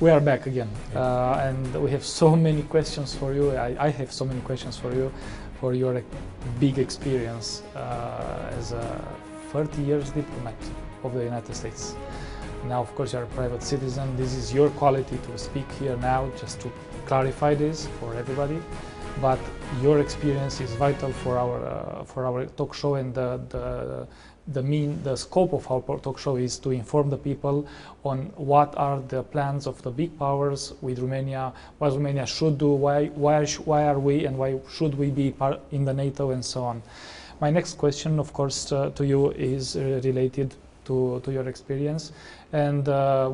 We are back again, and we have so many questions for you. I have so many questions for you, for your big experience as a 30 years diplomat of the United States. Now, of course, you're a private citizen. This is your quality to speak here now, just to clarify this for everybody. But your experience is vital for our talk show, and the scope of our talk show is to inform the people on what are the plans of the big powers with Romania, what Romania should do, why are we, and why should we be part in the NATO, and so on. My next question, of course, to you is related to your experience, and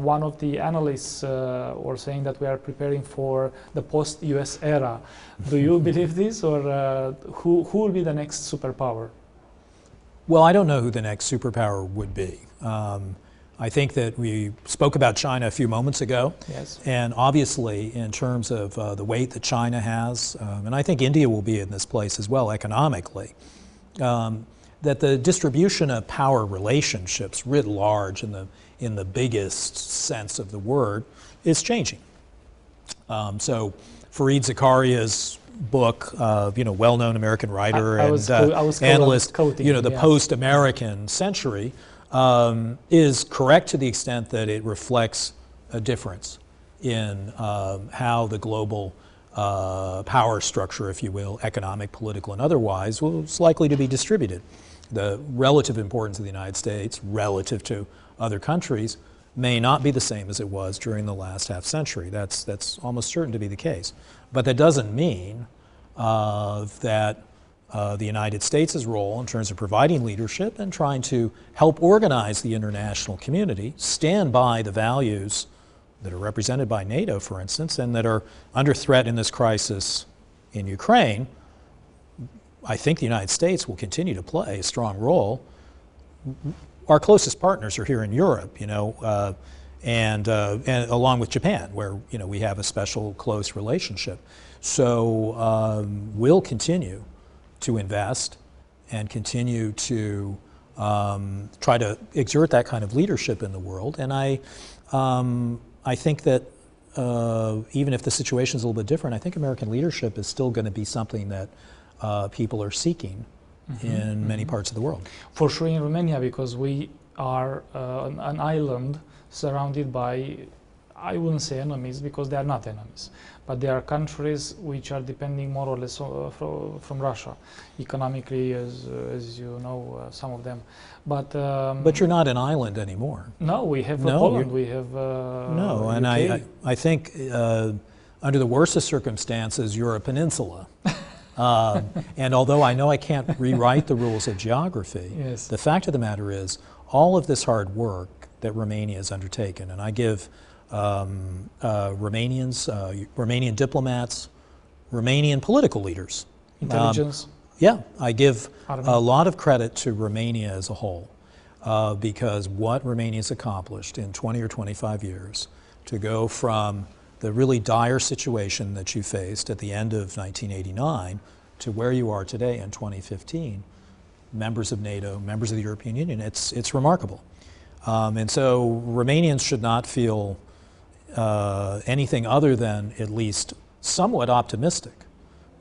one of the analysts were saying that we are preparing for the post-US era. Do you believe this, or who will be the next superpower? Well, I don't know who the next superpower would be. I think that we spoke about China a few moments ago. Yes. And obviously, in terms of the weight that China has, and I think India will be in this place as well economically, that the distribution of power relationships writ large in the biggest sense of the word is changing. So Fareed Zakaria's book, well-known American writer and analyst, the post-American century, is correct to the extent that it reflects a difference in how the global power structure, if you will, economic, political, and otherwise, is likely to be distributed. The relative importance of the United States relative to other countries may not be the same as it was during the last half century. That's almost certain to be the case. But that doesn't mean that the United States' role in terms of providing leadership and trying to help organize the international community, stand by the values that are represented by NATO, for instance, and that are under threat in this crisis in Ukraine. I think the United States will continue to play a strong role. Our closest partners are here in Europe, and along with Japan, where we have a special close relationship. So we'll continue to invest and continue to try to exert that kind of leadership in the world. And I think that even if the situation is a little bit different, I think American leadership is still going to be something that people are seeking in many parts of the world. For sure in Romania, because we are an island surrounded by, I wouldn't say enemies, because they are not enemies, but there are countries which are depending more or less from Russia, economically, as you know, some of them. But you're not an island anymore. No, we have Poland, we have no, and UK. I think under the worst of circumstances, you're a peninsula. And although I know I can't rewrite the rules of geography, yes, the fact of the matter is all of this hard work that Romania has undertaken, and I give Romanians, Romanian diplomats, Romanian political leaders, intelligence. I give a lot of credit to Romania as a whole, because what Romania's accomplished in 20 or 25 years to go from the really dire situation that you faced at the end of 1989 to where you are today in 2015, members of NATO, members of the European Union, it's remarkable. And so Romanians should not feel anything other than at least somewhat optimistic.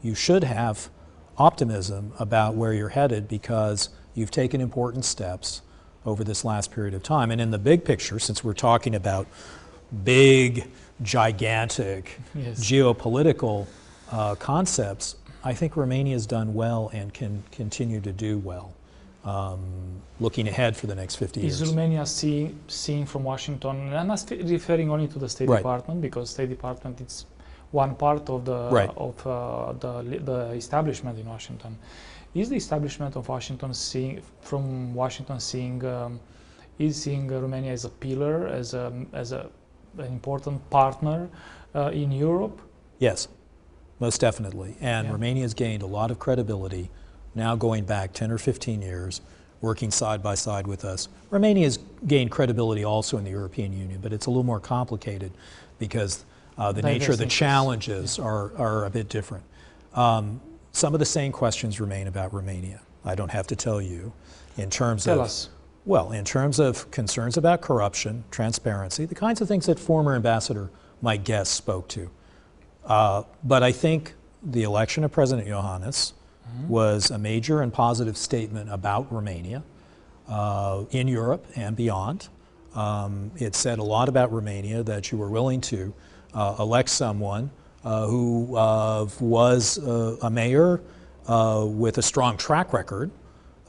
You should have optimism about where you're headed because you've taken important steps over this last period of time. And in the big picture, since we're talking about big, gigantic geopolitical concepts, I think Romania has done well and can continue to do well, looking ahead for the next 50 years. Is Romania seeing from Washington, and I'm not referring only to the State Department, because State Department is one part of the establishment in Washington. Is the establishment of Washington seeing Romania as a pillar, as an important partner in Europe? Yes, most definitely. And Romania has gained a lot of credibility now going back 10 or 15 years, working side by side with us. Romania has gained credibility also in the European Union, but it's a little more complicated because the nature of the challenges are a bit different. Some of the same questions remain about Romania. I don't have to tell you. In terms in terms of concerns about corruption, transparency, the kinds of things that former Ambassador my guest spoke to. But I think the election of President Iohannis was a major and positive statement about Romania in Europe and beyond. It said a lot about Romania, that you were willing to elect someone who was a mayor with a strong track record,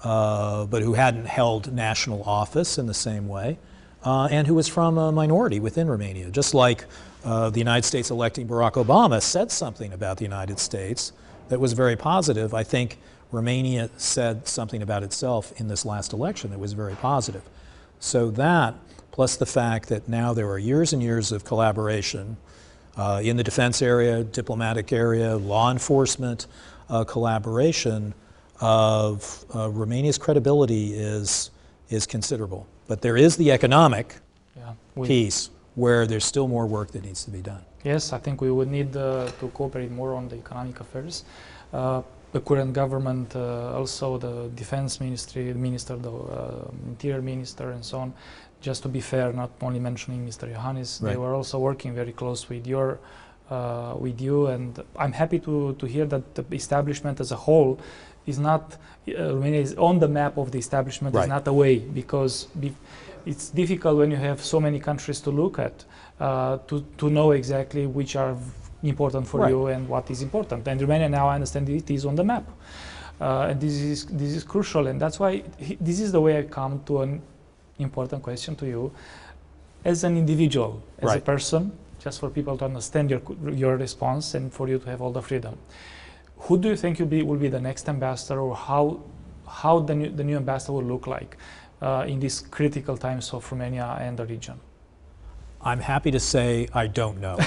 but who hadn't held national office in the same way, and who was from a minority within Romania. Just like the United States electing Barack Obama said something about the United States that was very positive, I think Romania said something about itself in this last election that was very positive. So that, plus the fact that now there are years and years of collaboration in the defense area, diplomatic area, law enforcement collaboration, of Romania's credibility is considerable. But there is the economic piece where there's still more work that needs to be done. Yes, I think we would need to cooperate more on the economic affairs. The current government, also the defense ministry, the minister, the interior minister, and so on. Just to be fair, not only mentioning Mr. Iohannis, they were also working very close with with you, and I'm happy to hear that the establishment as a whole is not, Romania is on the map of the establishment, is not away, because it's difficult when you have so many countries to look at to know exactly which are important for you and what is important. And Romania now, I understand, it is on the map, and this is crucial, and that's why this is the way I come to an important question to you as an individual, as a person, just for people to understand your response and for you to have all the freedom. Who do you think will be the next ambassador, or how the new ambassador will look like in these critical times of Romania and the region? I'm happy to say I don't know.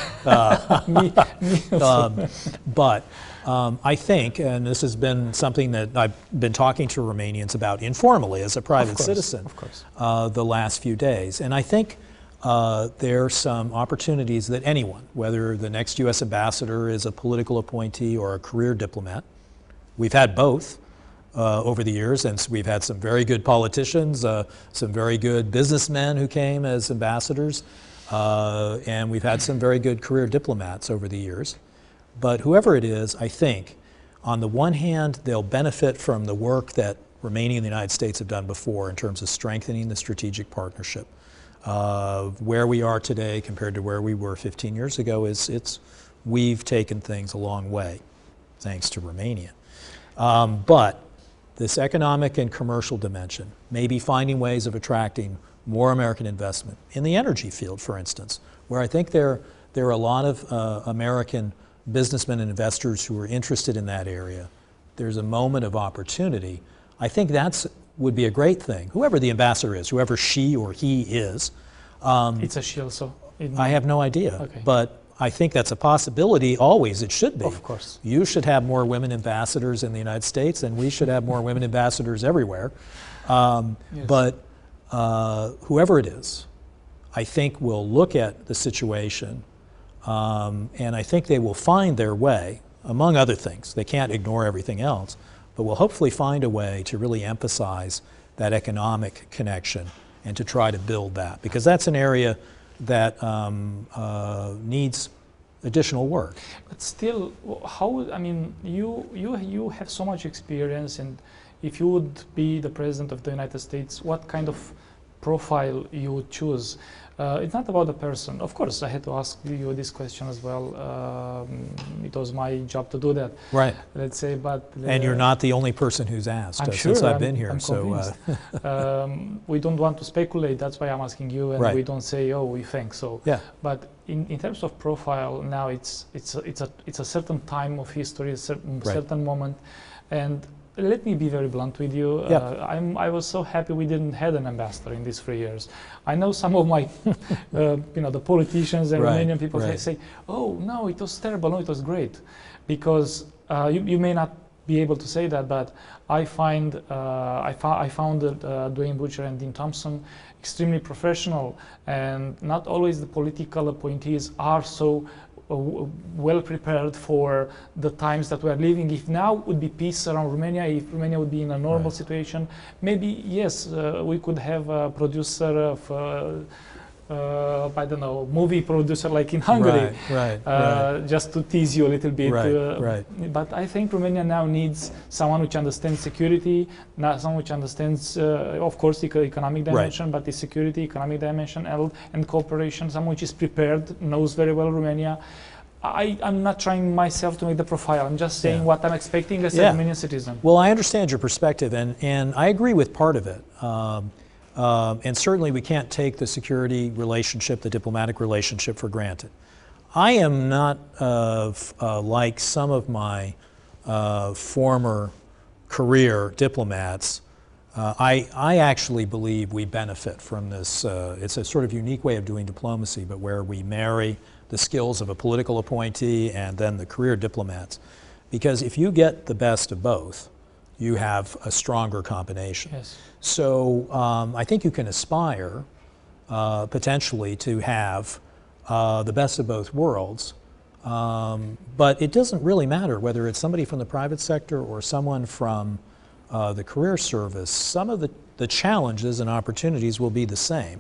But I think, and this has been something that I've been talking to Romanians about informally as a private citizen the last few days. And I think there are some opportunities that anyone, whether the next U.S. ambassador is a political appointee or a career diplomat, we've had both over the years, and we've had some very good politicians, some very good businessmen who came as ambassadors, and we've had some very good career diplomats over the years. But whoever it is, I think, on the one hand, they'll benefit from the work that Romania and the United States have done before in terms of strengthening the strategic partnership. Where we are today compared to where we were 15 years ago we've taken things a long way, thanks to Romania. But this economic and commercial dimension, maybe finding ways of attracting more American investment in the energy field, for instance, where I think there are a lot of American businessmen and investors who are interested in that area. There's a moment of opportunity. I think would be a great thing. Whoever the ambassador is, whoever she or he is. It's a she also. I have no idea, but I think that's a possibility always. It should be. Of course. You should have more women ambassadors in the United States, and we should have more women ambassadors everywhere. But whoever it is, I think will look at the situation, and I think they will find their way, among other things. They can't ignore everything else, but will hopefully find a way to really emphasize that economic connection and to try to build that, because that's an area that needs additional work. But still, I mean, you have so much experience, and if you would be the President of the United States, what kind of profile you would choose? It's not about the person. Of course, I had to ask you this question as well. It was my job to do that. Right. Let's say, but and you're not the only person who's asked since I've been here. We don't want to speculate. That's why I'm asking you, and we don't say, "Oh, we think so." Yeah. But in terms of profile, now it's a certain time of history, a certain moment, and. Let me be very blunt with you. I was so happy we didn't have an ambassador in these 3 years. I know some of my, the politicians and Romanian people say, "Oh no, it was terrible. No, it was great," because you may not be able to say that, but I found Dwayne Butcher and Dean Thompson extremely professional, and not always the political appointees are so well prepared for the times that we are living. If now would be peace around Romania, if Romania would be in a normal situation, maybe yes, we could have a producer of I don't know, movie producer like in Hungary, right. Just to tease you a little bit. Right. But I think Romania now needs someone which understands security, not someone which understands, of course, the economic dimension, but the security, economic dimension, and cooperation. Someone which is prepared, knows very well Romania. I'm not trying myself to make the profile. I'm just saying what I'm expecting as a Romanian citizen. Well, I understand your perspective, and I agree with part of it. And certainly we can't take the security relationship, the diplomatic relationship for granted. I am not like some of my former career diplomats. I actually believe we benefit from this. It's a sort of unique way of doing diplomacy, but where we marry the skills of a political appointee and then the career diplomats. Because if you get the best of both, you have a stronger combination. Yes. So I think you can aspire potentially to have the best of both worlds, but it doesn't really matter whether it's somebody from the private sector or someone from the career service. Some of the challenges and opportunities will be the same.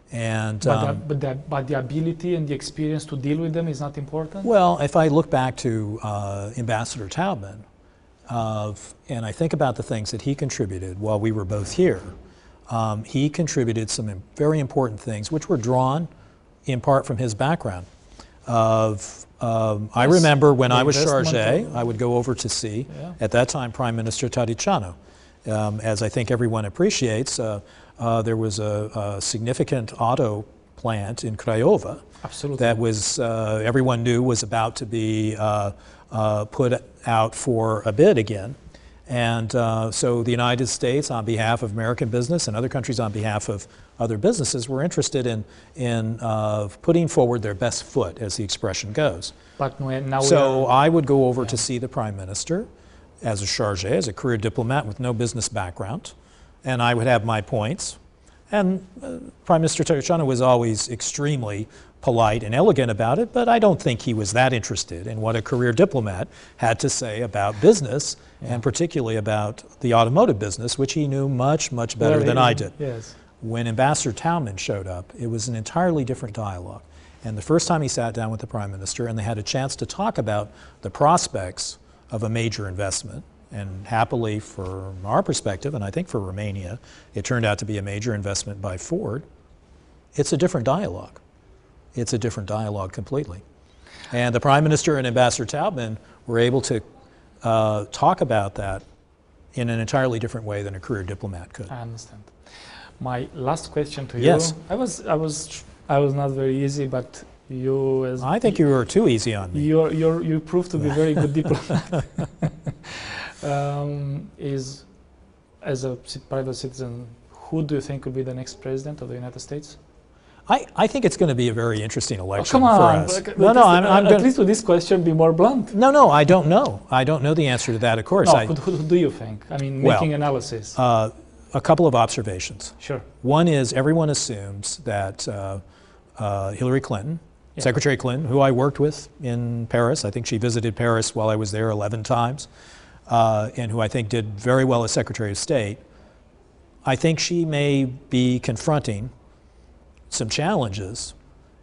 And, but the ability and the experience to deal with them is not important? Well, if I look back to Ambassador Taplin, and I think about the things that he contributed while we were both here, he contributed some very important things which were drawn in part from his background. I remember when I was charge, I would go over to see, at that time, Prime Minister Tăriceanu. As I think everyone appreciates, there was a significant auto plant in Craiova that was, everyone knew was about to be put out for a bid again. And so the United States, on behalf of American business and other countries on behalf of other businesses, were interested in putting forward their best foot, as the expression goes. But now so I would go over to see the Prime Minister as a charge, as a career diplomat with no business background, and I would have my points. And Prime Minister Tăriceanu was always extremely polite and elegant about it, but I don't think he was that interested in what a career diplomat had to say about business, and particularly about the automotive business, which he knew much, much better than I did. Yes. When Ambassador Taplin showed up, it was an entirely different dialogue. And the first time he sat down with the Prime Minister and they had a chance to talk about the prospects of a major investment, and happily from our perspective, and I think for Romania, it turned out to be a major investment by Ford, it's a different dialogue. It's a different dialogue completely. And the Prime Minister and Ambassador Taplin were able to talk about that in an entirely different way than a career diplomat could. I understand. My last question to you. Yes. I was not very easy, but you as I think you were too easy on me. You proved to be very good diplomat. As a private citizen, who do you think will be the next president of the United States? I think it's going to be a very interesting election come on, for us. No, I'm at least with this question, be more blunt. No, I don't know. I don't know the answer to that, of course. No, who do you think? I mean, making analysis. A couple of observations. Sure. One is everyone assumes that Hillary Clinton, Secretary Clinton, who I worked with in Paris, I think she visited Paris while I was there 11 times, and who I think did very well as Secretary of State, I think she may be confronting some challenges.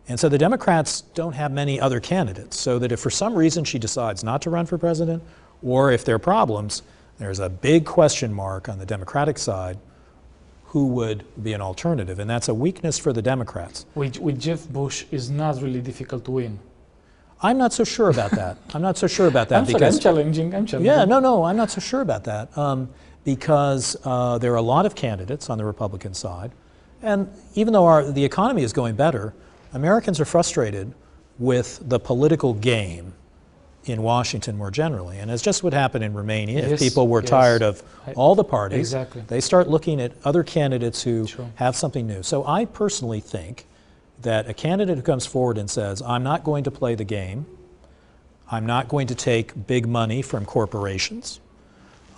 And so the Democrats don't have many other candidates, so that if for some reason she decides not to run for president, or if there are problems, there's a big question mark on the Democratic side who would be an alternative, and that's a weakness for the Democrats. With Jeff Bush, is not really difficult to win. I'm not so sure about that. I'm not so sure about that. I'm challenging. Yeah, no, I'm not so sure about that, because there are a lot of candidates on the Republican side, and even though the economy is going better, Americans are frustrated with the political game in Washington more generally. And as just would happen in Romania, if people were tired of all the parties, they start looking at other candidates who have something new. So I personally think that a candidate who comes forward and says, I'm not going to play the game, I'm not going to take big money from corporations,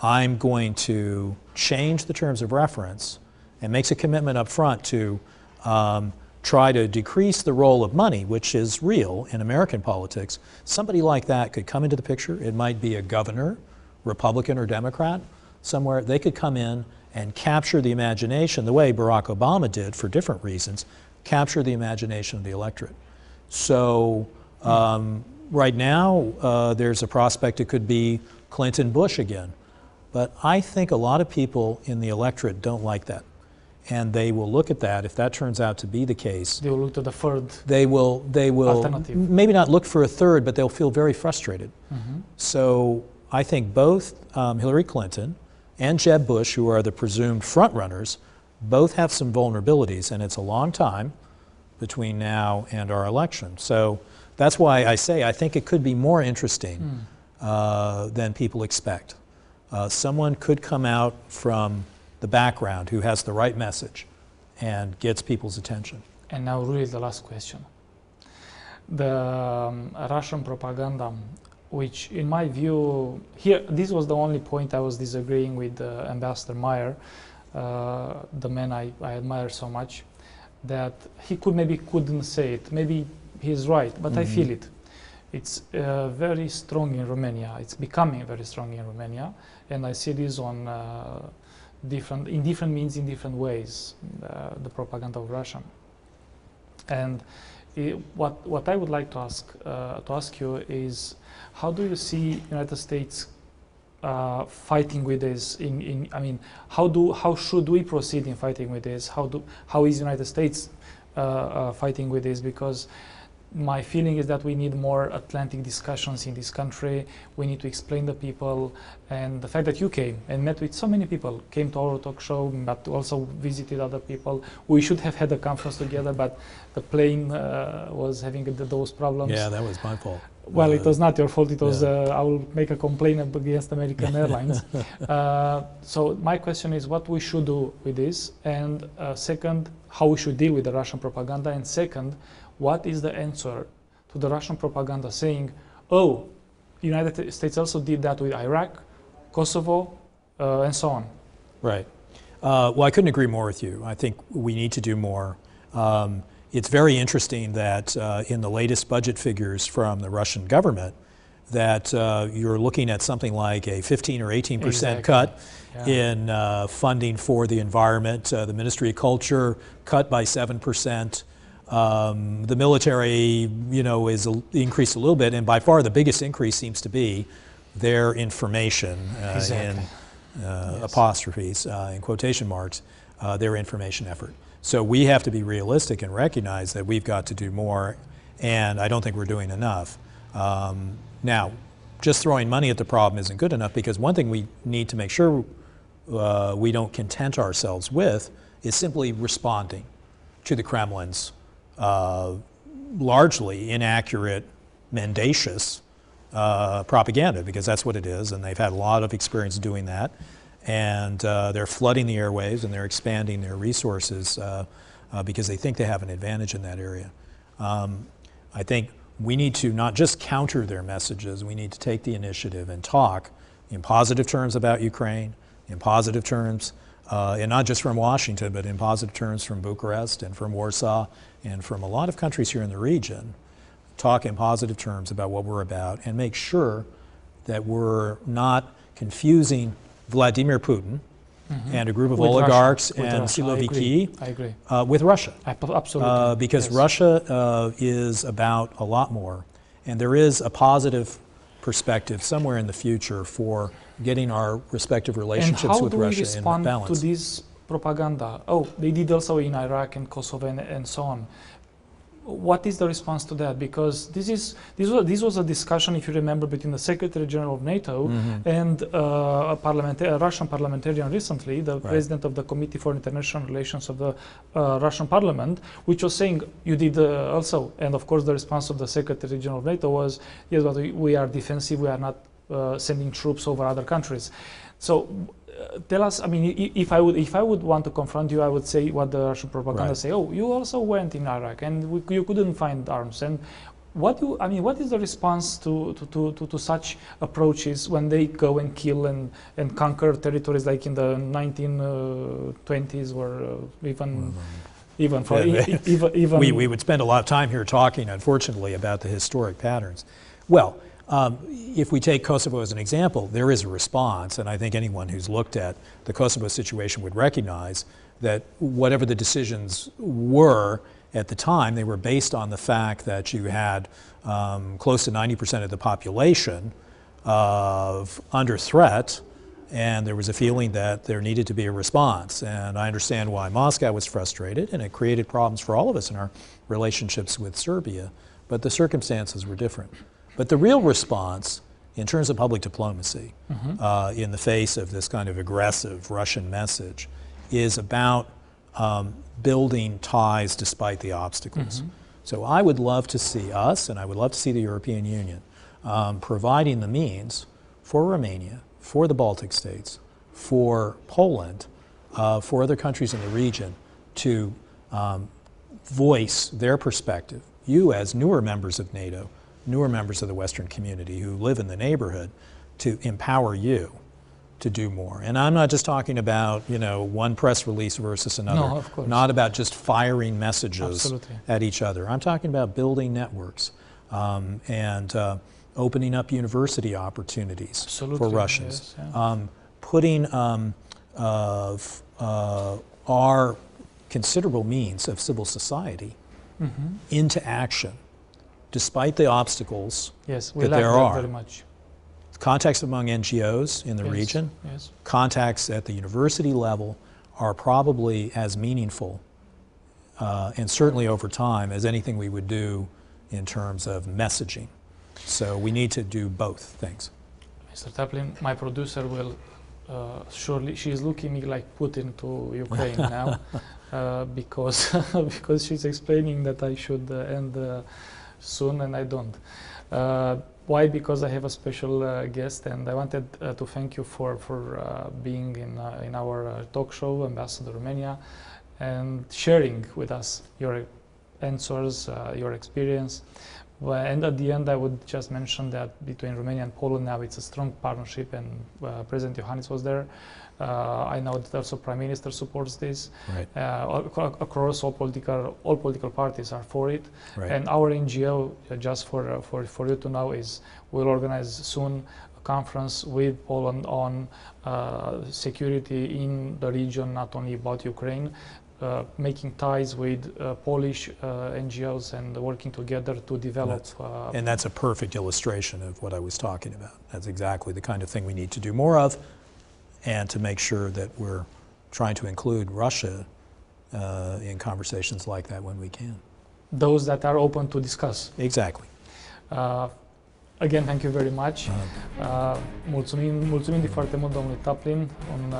I'm going to change the terms of reference, and makes a commitment up front to try to decrease the role of money, which is real in American politics, somebody like that could come into the picture. It might be a governor, Republican or Democrat, somewhere. They could come in and capture the imagination the way Barack Obama did for different reasons, capture the imagination of the electorate. So right now, there's a prospect it could be Clinton-Bush again. But I think a lot of people in the electorate don't like that. And they will look at that, if that turns out to be the case. They will look to the third They will alternative. maybe not look for a third, but they'll feel very frustrated. So I think both Hillary Clinton and Jeb Bush, who are the presumed front runners, both have some vulnerabilities, and it's a long time between now and our election. So that's why I say I think it could be more interesting than people expect. Someone could come out from the background who has the right message and gets people's attention. And now really the last question. The Russian propaganda, which in my view, here, this was the only point I was disagreeing with Ambassador Meyer, the man I admire so much, that he couldn't say it. Maybe he's right, but I feel it. It's very strong in Romania. It's becoming very strong in Romania, and I see this on different means, in different ways, the propaganda of Russia. And what I would like to ask you is, how do you see United States fighting with this? I mean, how should we proceed in fighting with this? How is United States fighting with this? Because my feeling is that we need more Atlantic discussions in this country. We need to explain the people, and the fact that you came and met with so many people, came to our talk show, but also visited other people. We should have had a conference together, but the plane was having those problems. Yeah, that was my fault. Well, it was not your fault. It was. I will make a complaint against American Airlines. So my question is, what we should do with this, and second, how we should deal with the Russian propaganda, and second, what is the answer to the Russian propaganda saying, oh, United States also did that with Iraq, Kosovo, and so on? Right. Well, I couldn't agree more with you. I think we need to do more. It's very interesting that in the latest budget figures from the Russian government, that you're looking at something like a 15 or 18% cut in funding for the environment. The Ministry of Culture cut by 7%. The military, is increased a little bit, and by far the biggest increase seems to be their information, in apostrophes, in quotation marks, their information effort. So we have to be realistic and recognize that we've got to do more, and I don't think we're doing enough. Now, just throwing money at the problem isn't good enough, because one thing we need to make sure we don't content ourselves with is simply responding to the Kremlin's largely inaccurate, mendacious propaganda, because that's what it is, and they've had a lot of experience doing that. And they're flooding the airwaves, and they're expanding their resources because they think they have an advantage in that area. I think we need to not just counter their messages, we need to take the initiative and talk in positive terms about Ukraine, in positive terms, and not just from Washington, but in positive terms from Bucharest and from Warsaw and from a lot of countries here in the region. Talk in positive terms about what we're about, and make sure that we're not confusing Vladimir Putin and a group of oligarchs and Siloviki with Russia. Absolutely. Because Russia is about a lot more, and there is a positive perspective somewhere in the future for getting our respective relationships with Russia in balance. And how do we respond to this propaganda? Oh, they did also in Iraq and Kosovo and so on. What is the response to that? Because this was a discussion, if you remember, between the Secretary General of NATO and a Russian parliamentarian recently, the president of the Committee for International Relations of the Russian Parliament, which was saying, you did also, and of course the response of the Secretary General of NATO was, yes, but we are defensive, we are not sending troops over other countries. So tell us, I mean, if I would want to confront you, I would say what the Russian propaganda say. Oh, you also went in Iraq and you couldn't find arms. And what is the response to such approaches when they go and kill and conquer territories like in the 1920s or even we would spend a lot of time here talking, unfortunately, about the historic patterns. Well, if we take Kosovo as an example, there is a response, and I think anyone who's looked at the Kosovo situation would recognize that whatever the decisions were, At the time, they were based on the fact that you had close to 90% of the population under threat, and there was a feeling that there needed to be a response. And I understand why Moscow was frustrated, and it created problems for all of us in our relationships with Serbia, but the circumstances were different. But the real response, in terms of public diplomacy, in the face of this kind of aggressive Russian message, is about building ties despite the obstacles. So I would love to see us, and I would love to see the European Union, providing the means for Romania, for the Baltic states, for Poland, for other countries in the region to voice their perspective. You, as newer members of NATO, newer members of the Western community who live in the neighborhood, to empower you to do more. And I'm not just talking about, you know, one press release versus another. No, of course. Not about just firing messages Absolutely. at each other. I'm talking about building networks and opening up university opportunities Absolutely, for Russians. yes, yeah. Putting our considerable means of civil society into action, despite the obstacles Yes, we that like there that are. very much. Contacts among NGOs in the Yes, region, yes. contacts at the university level are probably as meaningful and certainly over time as anything we would do in terms of messaging. So we need to do both things. Mr. Taplin, my producer will surely, she's looking me like Putin to Ukraine now because she's explaining that I should end soon, and I don't. Why? Because I have a special guest, and I wanted to thank you for being in our talk show, Ambasador Romania, and sharing with us your answers, your experience. And at the end, I would just mention that between Romania and Poland now it's a strong partnership, and President Iohannis was there. I know that also Prime Minister supports this. Right. Across all political parties are for it. Right. And our NGO, just for you to know, will organize soon a conference with Poland on security in the region, not only about Ukraine. Making ties with Polish NGOs and working together to develop. And that's a perfect illustration of what I was talking about. That's exactly the kind of thing we need to do more of, and to make sure that we're trying to include Russia in conversations like that when we can. Those that are open to discuss. Exactly. Again, thank you very much. Mulțumim de foarte mult domnului Taplin, un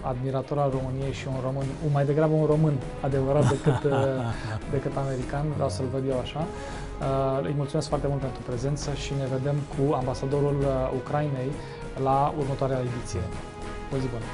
admirator al României și un român, mai degrabă un român adevărat decât american, vreau să-l văd eu așa. Îi mulțumesc foarte mult pentru prezență și ne vedem cu ambasadorul Ucrainei la următoarea ediție. O zi bună!